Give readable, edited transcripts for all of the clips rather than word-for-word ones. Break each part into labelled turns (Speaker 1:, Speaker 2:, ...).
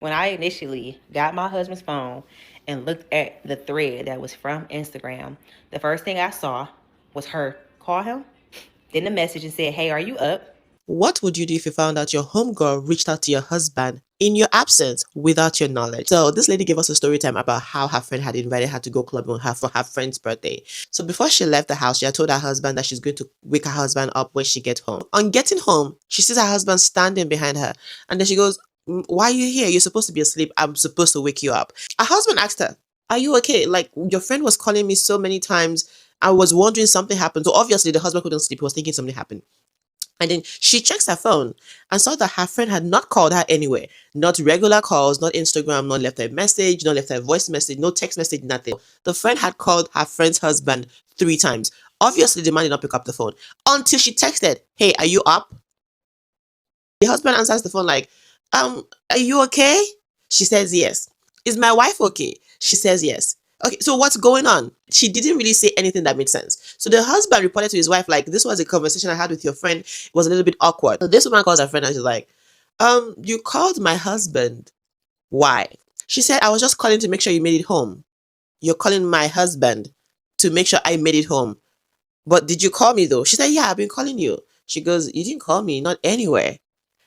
Speaker 1: When I initially got my husband's phone and looked at the thread that was from Instagram, the first thing I saw was her call him, then the message and said, "Hey, are you up?"
Speaker 2: What would you do if you found out your homegirl reached out to your husband in your absence without your knowledge? So this lady gave us a story time about how her friend had invited her to go clubbing with her for her friend's birthday. So before she left the house, she had told her husband that she's going to wake her husband up when she gets home. On getting home, she sees her husband standing behind her, and then she goes, Why are you here? You're supposed to be asleep. I'm supposed to wake you up." Her husband asked her, "Are you okay? Like, your friend was calling me so many times. I was wondering something happened." So obviously the husband couldn't sleep. He was thinking something happened. And then she checks her phone and saw that her friend had not called her anywhere. Not regular calls, not Instagram, not left her a message, not left her a voice message, no text message, nothing. The friend had called her friend's husband 3 times. Obviously, the man did not pick up the phone until she texted, "Hey, are you up?" The husband answers the phone like, are you okay?" She says yes. "Is my wife okay?" She says yes. "Okay, so what's going on?" She didn't really say anything that made sense. So the husband reported to his wife, like, "This was a conversation I had with your friend. It was a little bit awkward." So this woman calls her friend and she's like, "You called my husband. Why?" She said, "I was just calling to make sure you made it home." "You're calling my husband to make sure I made it home. But did you call me though?" She said, "Yeah, I've been calling you." She goes, "You didn't call me, not anywhere."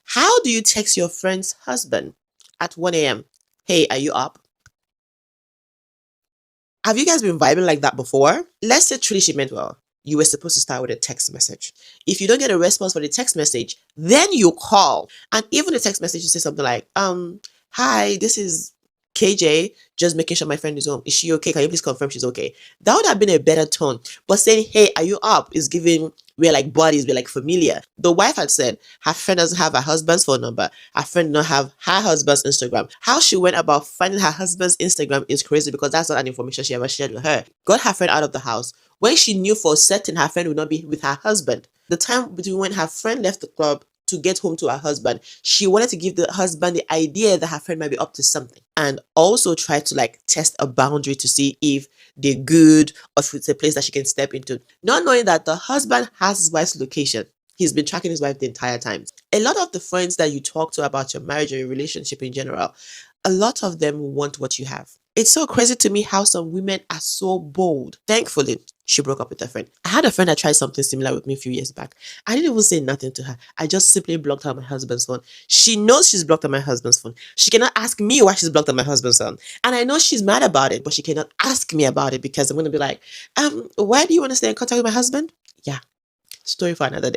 Speaker 2: How do you text your friend's husband at 1 a.m.? "Hey, are you up?" Have you guys been vibing like that before? Let's say truly she meant well. You were supposed to start with a text message. If you don't get a response for the text message, then you call. And even the text message, you say something like, "Hi, this is KJ, just making sure my friend is home. Is she okay? Can you please confirm she's okay?" That would have been a better tone. But saying, "Hey, are you up?" is giving, we're like buddies, we're like familiar. The wife had said her friend doesn't have her husband's phone number. Her friend don't have her husband's Instagram. How she went about finding her husband's Instagram is crazy because that's not an information she ever shared with her. Got her friend out of the house when she knew for certain her friend would not be with her husband. The time between when her friend left the club to get home to her husband, she wanted to give the husband the idea that her friend might be up to something, and also try to like test a boundary to see if they're good or if it's a place that she can step into, not knowing that the husband has his wife's location. He's been tracking his wife the entire time. A lot of the friends that you talk to about your marriage or your relationship in general, a lot of them want what you have. It's so crazy to me how some women are so bold. Thankfully, she broke up with her friend. I had a friend that tried something similar with me a few years back. I didn't even say nothing to her. I just simply blocked her on my husband's phone. She knows she's blocked on my husband's phone. She cannot ask me why she's blocked on my husband's phone. And I know she's mad about it, but she cannot ask me about it because I'm going to be like, why do you want to stay in contact with my husband? Yeah, story for another day.